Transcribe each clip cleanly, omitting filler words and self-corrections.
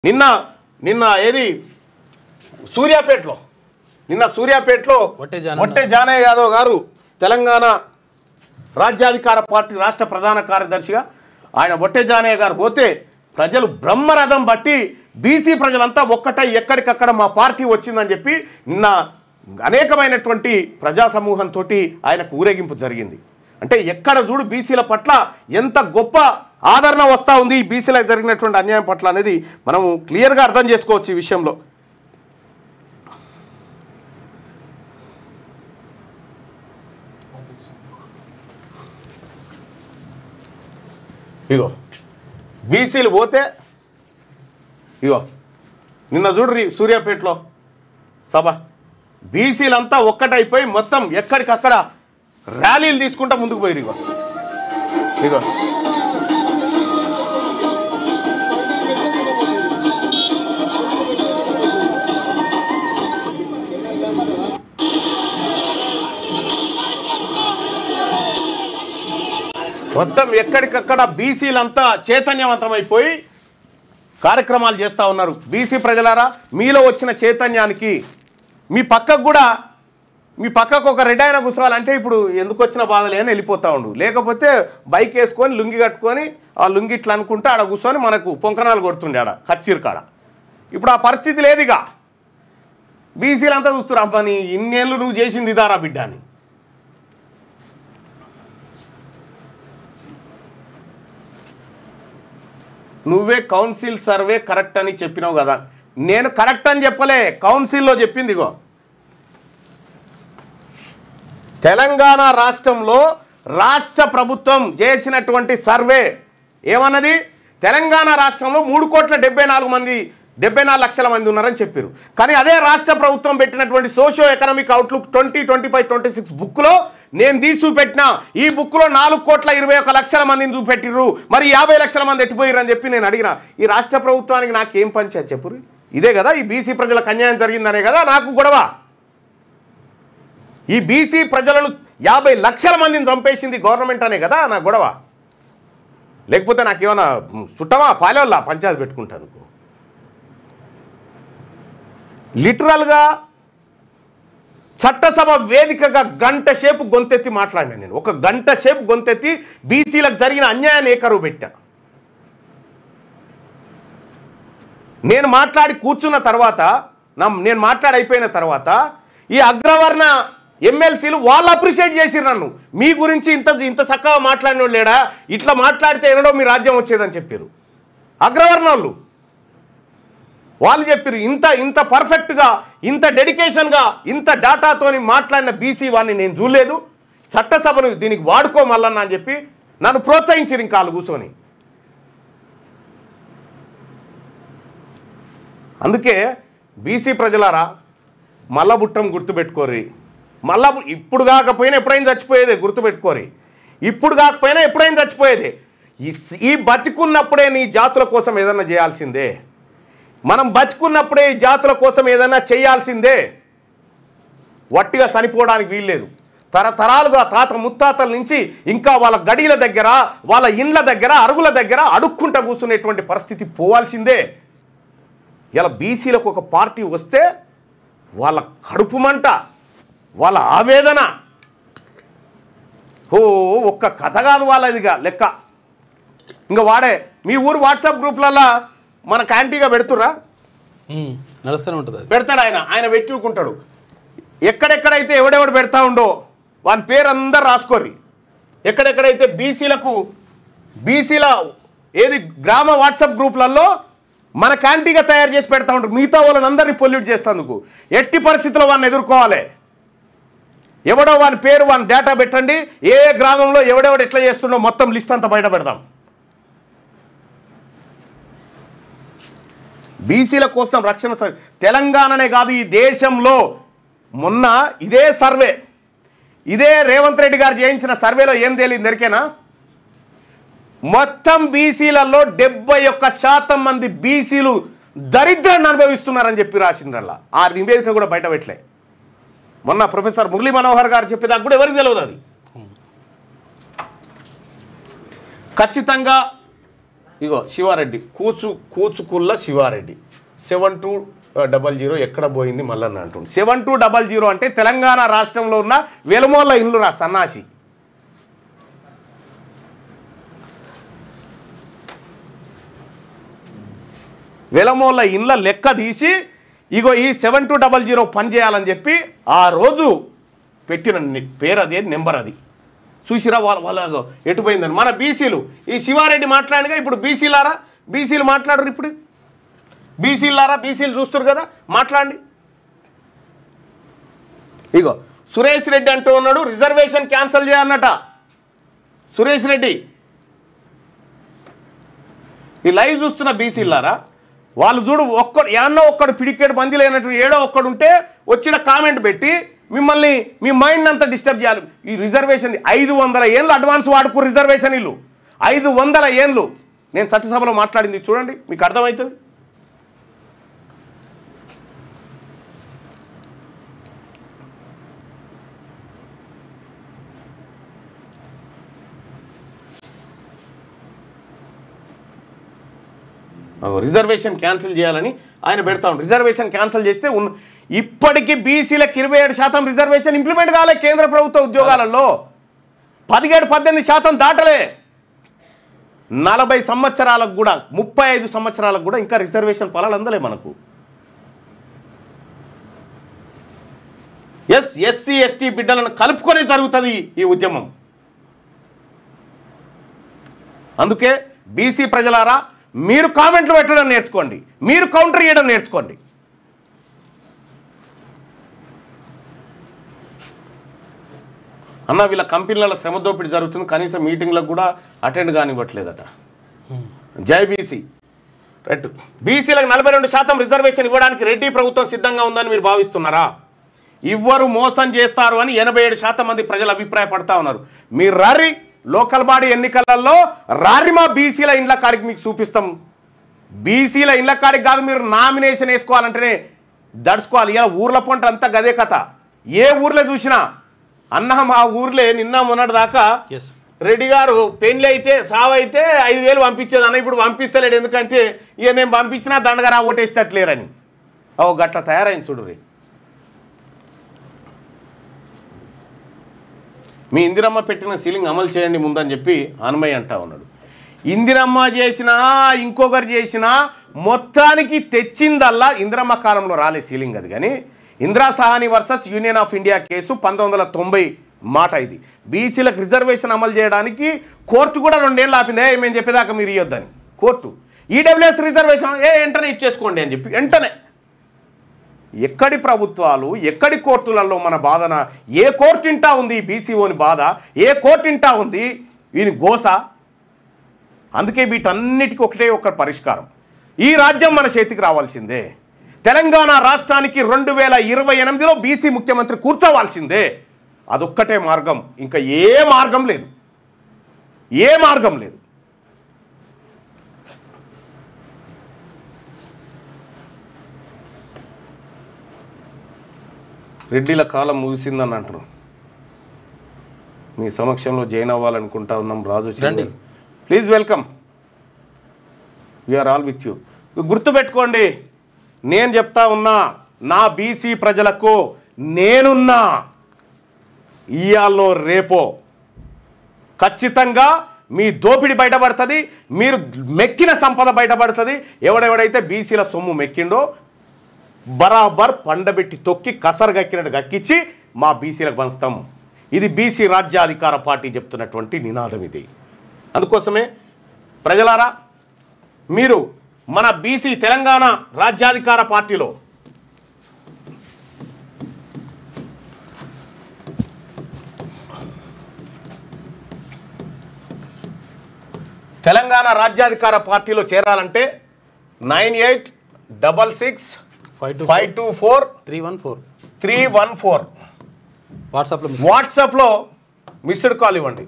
నిన్న ఏది సూర్యాపేటలో ఒట్టే జానయ్య యాదవ్ గారు తెలంగాణ రాజ్యాధికార పార్టీ రాష్ట్ర ప్రధాన కార్యదర్శిగా ఆయన ఒట్టే జానయ్య గారు పోతే ప్రజలు బ్రహ్మరథం బట్టి బీసీ ప్రజలంతా ఒక్కటై ఎక్కడికక్కడ మా పార్టీ వచ్చిందని చెప్పి నిన్న అనేకమైనటువంటి ప్రజా సమూహంతో ఆయనకు ఊరేగింపు జరిగింది. అంటే ఎక్కడ చూడు బీసీల పట్ల ఎంత గొప్ప ఆదరణ వస్తూ ఉంది ఈ బీసీలకు జరిగినటువంటి అన్యాయం పట్ల అనేది మనం క్లియర్గా అర్థం చేసుకోవచ్చు ఈ విషయంలో. ఇగో బీసీలు పోతే ఇగో నిన్న చూడ్రి సూర్యాపేటలో సభ బీసీలంతా ఒక్కటైపోయి మొత్తం ఎక్కడికక్కడ ర్యాలీలు తీసుకుంటా ముందుకు పోయి ఇగో ఇగో మొత్తం ఎక్కడికక్కడ బీసీలంతా చైతన్యవంతమైపోయి కార్యక్రమాలు చేస్తూ ఉన్నారు. బీసీ ప్రజలారా మీలో వచ్చిన చైతన్యానికి మీ పక్కకు ఒక రెడ్ అయిన కూర్చోవాలంటే ఇప్పుడు ఎందుకు వచ్చిన బాధలే అని వెళ్ళిపోతూ ఉండు, లేకపోతే బైక్ వేసుకొని లుంగి కట్టుకొని ఆ లుంగి ఇట్లా అనుకుంటే ఆడ కూర్చొని మనకు పొంకనాలు కొడుతుండే ఆడ కచ్చీరు కాడ. ఇప్పుడు ఆ పరిస్థితి లేదుగా. బీసీలంతా చూస్తున్నారు అబ్బా నీ ఇన్నేళ్ళు నువ్వు చేసింది ఇదారా బిడ్డ అని. నువ్వే కౌన్సిల్ సర్వే కరెక్ట్ అని చెప్పినావు కదా. నేను కరెక్ట్ అని చెప్పలే, కౌన్సిల్లో చెప్పింది. ఇగో తెలంగాణ రాష్ట్రంలో రాష్ట్ర ప్రభుత్వం చేసినటువంటి సర్వే ఏమన్నది, తెలంగాణ రాష్ట్రంలో 3,74 లక్షల మంది ఉన్నారని చెప్పారు. కానీ అదే రాష్ట్ర ప్రభుత్వం పెట్టినటువంటి సోషియో ఎకనామిక్ అవుట్లుక్ 2025-26 బుక్లో నేను తీసి చూపెట్టినా ఈ బుక్లో 4,21 లక్షల మందిని చూపెట్టిర్రు, మరి 50 లక్షల మంది ఎట్టిపోయారు అని చెప్పి నేను అడిగిన. ఈ రాష్ట్ర ప్రభుత్వానికి నాకేం పంచాయతీ చెప్పురు? ఇదే కదా ఈ బీసీ ప్రజలకు అన్యాయం జరిగిందనే కదా నాకు గొడవ. ఈ బీసీ ప్రజలను 50 లక్షల మందిని చంపేసింది గవర్నమెంట్ అనే కదా నా గొడవ. లేకపోతే నాకేమన్నా చుట్టమా పాలేవల్ల పంచాయతీ పెట్టుకుంటాను. లిటరల్గా చట్టసభ వేదికగా గంట సేపు గొంతెత్తి మాట్లాడినా. నేను ఒక గంట సేపు గొంతెత్తి బీసీలకు జరిగిన అన్యాయాన్ని ఏకరువు పెట్టా. నేను మాట్లాడి కూర్చున్న తర్వాత నేను మాట్లాడి అయిపోయిన తర్వాత ఈ అగ్రవర్ణ ఎమ్మెల్సీలు వాళ్ళు అప్రిషియేట్ చేసిరు నన్ను. మీ గురించి ఇంత చక్కగా మాట్లాడిన వాళ్ళు లేడా, ఇట్లా మాట్లాడితే ఎన్నడో మీ రాజ్యం వచ్చేదని చెప్పారు అగ్రవర్ణాలు. వాళ్ళు చెప్పారు ఇంత పర్ఫెక్ట్గా ఇంత డెడికేషన్గా ఇంత డాటాతోని మాట్లాడిన బీసీ వాడిని నేను చూడలేదు, చట్టసభను దీనికి వాడుకోమల్లన్నా అని చెప్పి నన్ను ప్రోత్సహించారు ఇంకా వాళ్ళు కూర్చొని. అందుకే బీసీ ప్రజలారా మల్లబుట్టం గుర్తుపెట్టుకోరి. ఇప్పుడు కాకపోయినా ఎప్పుడైనా చచ్చిపోయేదే గుర్తుపెట్టుకోరి. ఇప్పుడు కాకపోయినా ఎప్పుడైనా చచ్చిపోయేదే. ఈ బతికున్నప్పుడే నీ జాతుల కోసం ఏదన్నా చేయాల్సిందే. మనం బతుకున్నప్పుడే ఈ జాతుల కోసం ఏదైనా చేయాల్సిందే. వట్టిగా చనిపోవడానికి వీల్లేదు. తరతరాలుగా తాత ముత్తాతల నుంచి ఇంకా వాళ్ళ గడిల దగ్గర వాళ్ళ ఇండ్ల దగ్గర అరుగుల దగ్గర అడుక్కుంటా కూర్చునేటువంటి పరిస్థితి పోవాల్సిందే. ఇలా బీసీలకు ఒక పార్టీ వస్తే వాళ్ళ కడుపు మంట వాళ్ళ ఆవేదన ఒక్క కథ కాదు వాళ్ళదిగా లెక్క. ఇంకా వాడే మీ ఊరు వాట్సాప్ గ్రూప్లలో మన క్యాంటీగా పెడుతురా నడుస్తూనే ఉంటుంది, పెడతాడు ఆయన పెట్టుకుంటాడు. ఎక్కడెక్కడైతే ఎవడెవడు పెడతా ఉండో వాని పేరు అందరు రాసుకోర్రి. ఎక్కడెక్కడైతే బీసీల ఏది గ్రామ వాట్సాప్ గ్రూప్లలో మన క్యాంటీగా తయారు చేసి పెడతా ఉంటారు. మిగతా వాళ్ళని అందరినీ పొల్యూట్ చేస్తేందుకు ఎట్టి పరిస్థితుల్లో వాడిని ఎదుర్కోవాలి. ఎవడో వాని పేరు వాని డేటా పెట్టండి, ఏ గ్రామంలో ఎవడెవడు ఎట్లా చేస్తుండో మొత్తం లిస్ట్ అంతా బయట పెడదాం. బీసీల కోసం రక్షణ తెలంగాణనే కాదు ఈ దేశంలో మొన్న ఇదే రేవంత్ రెడ్డి గారు చేయించిన సర్వేలో ఏం తేలింది దొరికేనా, మొత్తం బీసీలలో 71% మంది బీసీలు దరిద్రాన్ని అనుభవిస్తున్నారని చెప్పి రాసిండ్రల్లా. ఆ నివేదిక కూడా బయట పెట్టలే. మొన్న ప్రొఫెసర్ మురళీ మనోహర్ గారు చెప్పేదాకా కూడా ఎవరికి తెలియదు. అది ఖచ్చితంగా ఇగో శివారెడ్డి కూచుకుల్ల శివారెడ్డి 7200 ఎక్కడ పోయింది మళ్ళీ అంటుంది. 7200 అంటే తెలంగాణ రాష్ట్రంలో ఉన్న వెలుమోళ్ళ ఇల్లు రా సన్నాసి. వెలమోళ్ళ ఇండ్ల లెక్క తీసి ఇగో ఈ 7200 పని చేయాలని చెప్పి ఆ రోజు పెట్టిన పేరు అదే నెంబర్ అది. చూసిరా వాళ్ళ ఎటుపోయిందని. మన బీసీలు ఈ శివారెడ్డి మాట్లాడిగా ఇప్పుడు బీసీలు మాట్లాడరు. ఇప్పుడు బీసీలు చూస్తారు కదా, మాట్లాడండి. ఇగో సురేష్ రెడ్డి అంటూ ఉన్నాడు రిజర్వేషన్ క్యాన్సిల్ చేయన్నట. సురేష్ రెడ్డి ఈ లైవ్ చూస్తున్న బీసీలారా, వాళ్ళు చూడు ఒక్కడు పిడికేడు మంది లేనట్టు ఏడో ఒక్కడు ఉంటే వచ్చిన కామెంట్ పెట్టి మిమ్మల్ని మీ మైండ్ అంతా డిస్టర్బ్ చేయాలి. ఈ రిజర్వేషన్ 500 ఏళ్ళు అడ్వాన్స్ వాడుకు రిజర్వేషన్ ఇల్లు 500 ఏళ్ళు. నేను చట్టసభలో మాట్లాడింది చూడండి, మీకు అర్థమవుతుంది. రిజర్వేషన్ క్యాన్సిల్ చేయాలని ఆయన పెడతాం. రిజర్వేషన్ క్యాన్సిల్ చేస్తే ఇప్పటికీ బీసీలకు 27% రిజర్వేషన్ ఇంప్లిమెంట్ కాలే. కేంద్ర ప్రభుత్వ ఉద్యోగాలలో 17-18% దాటలే. 40 సంవత్సరాలకు కూడా 35 సంవత్సరాలకు కూడా ఇంకా రిజర్వేషన్ ఫలాలు అందలే మనకు. ఎస్సీ ఎస్టీ బిడ్డలను కలుపుకొని జరుగుతుంది ఈ ఉద్యమం. అందుకే బీసీ ప్రజలారా, మీరు కామెంట్లు పెట్టడం నేర్చుకోండి, మీరు కౌంటర్ చేయడం నేర్చుకోండి. అన్న వీళ్ళ కంపెనీల శ్రమ దోపిడీ జరుగుతుంది, కనీసం మీటింగ్లకు కూడా అటెండ్ కానివ్వట్లేదట. జై బీసీ. రైట్. బీసీలకు 42% రిజర్వేషన్ ఇవ్వడానికి రెడ్డి ప్రభుత్వం సిద్ధంగా ఉందని మీరు భావిస్తున్నారా? ఇవ్వరు, మోసం చేస్తారు అని 87% మంది ప్రజలు అభిప్రాయపడతా ఉన్నారు. మీరు రారి లోకల్ బాడీ ఎన్నికలలో రారి, మా బీసీల ఇండ్ల కాడికి మీకు చూపిస్తాం. బీసీల ఇండ్ల కాడికి కాదు, మీరు నామినేషన్ వేసుకోవాలంటేనే దడుచుకోవాలి. ఇలా ఊర్ల పొంట అంతా గదే కథ. ఏ ఊర్లో చూసినా అన్న మా ఊర్లే నిన్న మొన్నటి దాకా రెడ్డి గారు పెళ్లి అయితే సావైతే 5000 పంపించేది అన్న, ఇప్పుడు పంపిస్తలేడు. ఎందుకంటే ఇక నేను పంపించినా దండగా రా ఓటేస్తట్లేరని. గట్ల తయారైంది చూడు రే. మీ ఇందిరమ్మ పెట్టిన సీలింగ్ అమలు చేయండి ముందని చెప్పి హనుమయ్య అంటా ఉన్నాడు. ఇందిరమ్మ చేసినా ఇంకొకరు చేసినా మొత్తానికి తెచ్చిందల్లా ఇందిరమ్మ కాలంలో రాలే సీలింగ్ అది. కానీ Indira Sawhney versus union of India case 1990 మాట ఇది. బీసీలకు రిజర్వేషన్ అమలు చేయడానికి కోర్టు కూడా 2 ఏళ్ళు ఆపింది. మేము చెప్పేదాకా మీరు ఇవ్వద్దని కోర్టు. ఈడబ్ల్యూఎస్ రిజర్వేషన్ వెంటనే ఇచ్చేసుకోండి అని చెప్పి వెంటనే. ఎక్కడి ప్రభుత్వాలు, ఎక్కడి కోర్టులలో మన బాధన? ఏ కోర్టు ఇంటా ఉంది బీసీఓని బాధ? ఏ కోర్టు ఇంటా ఉంది వీని గోస? అందుకే వీటన్నిటికీ ఒక పరిష్కారం. ఈ రాజ్యం మన చేతికి రావాల్సిందే. తెలంగాణ రాష్ట్రానికి 2028లో బీసీ ముఖ్యమంత్రి కూర్చోవాల్సిందే. అదొక్కటే మార్గం, ఇంకా ఏ మార్గం లేదు. రెడ్డిల కాలం ముగిసిందని అంటారు. మీ సమక్షంలో జాయిన్ అవ్వాలనుకుంటా ఉన్నాం. Raju please welcome, we are all with you. గుర్తుపెట్టుకోండి, నేను చెప్తా ఉన్నా, నా బీసీ ప్రజలకు నేనున్నా. ఇయాల్లో రేపో ఖచ్చితంగా మీ దోపిడి బయటపడుతుంది, మీరు మెక్కిన సంపద బయటపడుతుంది. ఎవడెవడైతే బీసీల సొమ్ము మెక్కిండో బరాబర్ పండబెట్టి తొక్కి కసరు గక్కినట్టు గక్కించి మా బీసీలకు పంచుతాం. ఇది బీసీ రాజ్యాధికార పార్టీ చెప్తున్నటువంటి నినాదం ఇది. అందుకోసమే ప్రజలారా, మీరు మన బీసీ తెలంగాణ రాజ్యాధికార పార్టీలో చేరాలంటే 9866524314 వాట్సాప్లో మిస్డ్ కాల్ ఇవ్వండి.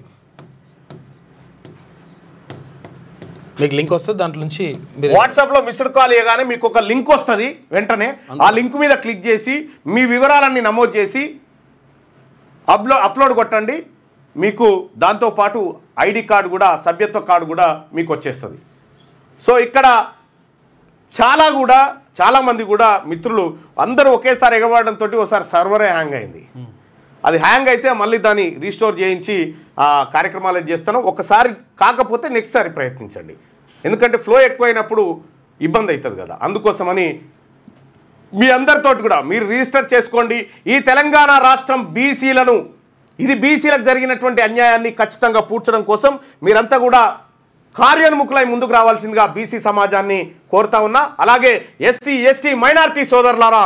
మీకు లింక్ వస్తుంది, దాంట్లో నుంచి వాట్సాప్లో మిస్డ్ కాల్ ఇవ్వగానే మీకు ఒక లింక్ వస్తుంది. వెంటనే ఆ లింక్ మీద క్లిక్ చేసి మీ వివరాలన్నీ నమోదు చేసి అప్లోడ్ కొట్టండి. మీకు దాంతోపాటు ఐడి కార్డు కూడా, సభ్యత్వ కార్డు కూడా మీకు వచ్చేస్తుంది. సో ఇక్కడ చాలామంది కూడా మిత్రులు అందరూ ఒకేసారి ఎగబడడంతో ఒకసారి సర్వరే హ్యాంగ్ అయింది. అది హ్యాంగ్ అయితే మళ్ళీ దాన్ని రీస్టోర్ చేయించి ఆ కార్యక్రమాలు చేస్తాను. ఒకసారి కాకపోతే నెక్స్ట్ సారి ప్రయత్నించండి, ఎందుకంటే ఫ్లో ఎక్కువైనప్పుడు ఇబ్బంది అవుతుంది కదా. అందుకోసమని మీ అందరితోటి కూడా మీరు రిజిస్టర్ చేసుకోండి. ఈ తెలంగాణ రాష్ట్రం బీసీలకు జరిగినటువంటి అన్యాయాన్ని ఖచ్చితంగా పూడ్చడం కోసం మీరంతా కూడా కార్యోన్ముఖులై ముందుకు రావాల్సిందిగా బీసీ సమాజాన్ని కోరుతా ఉన్నా. అలాగే ఎస్సీ ఎస్టీ మైనారిటీ సోదరులారా,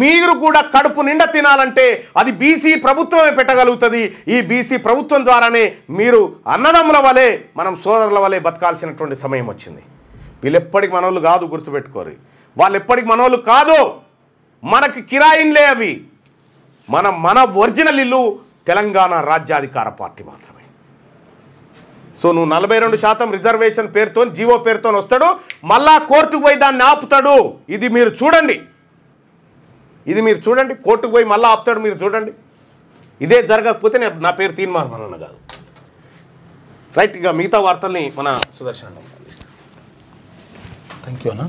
మీరు కూడా కడుపు నిండా తినాలంటే అది బీసీ ప్రభుత్వమే పెట్టగలుగుతుంది. ఈ బీసీ ప్రభుత్వం ద్వారానే మీరు అన్నదమ్ముల వలె మనం సోదరుల వలె బతకాల్సినటువంటి సమయం వచ్చింది. వీళ్ళు ఎప్పటికి మనోళ్ళు కాదు, గుర్తుపెట్టుకోరు. వాళ్ళు ఎప్పటికి మనోళ్ళు కాదు, మనకి కిరాయిన్లే అవి. మన ఒరిజినల్ ఇల్లు తెలంగాణ రాజ్యాధికార పార్టీ మాత్రమే. సో నువ్వు 42% రిజర్వేషన్ పేరుతో జీవో పేరుతో వస్తాడు, మళ్ళా కోర్టుకు పోయి దాన్ని ఆపుతాడు. ఇది మీరు చూడండి, కోర్టుకు పోయి మళ్ళీ ఆపుతాడు, మీరు చూడండి. ఇదే జరగకపోతే నా పేరు తీర్మానం అన్న కాదు. రైట్, ఇక మిగతా వార్తల్ని మన సుదర్శన్ అందిస్తాను. థ్యాంక్ యూ అన్న.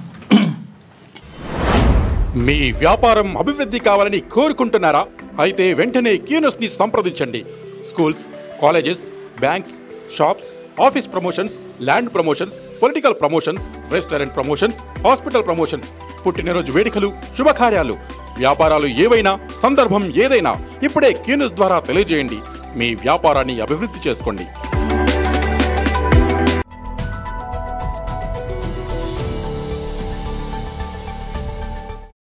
మీ వ్యాపారం అభివృద్ధి కావాలని కోరుకుంటున్నారా? అయితే వెంటనే క్యూనస్ని సంప్రదించండి. Schools, colleges, banks, shops, office promotions, land promotions, political promotions, restaurant promotions, hospital promotions, పుట్టినరోజు వేడుకలు, శుభకార్యాలు, వ్యాపారాలు ఏవైనా, సందర్భం ఏదైనా ఇప్పుడే క్యూనస్ ద్వారా తెలియజేయండి. మీ వ్యాపారాన్ని అభివృద్ధి చేసుకోండి.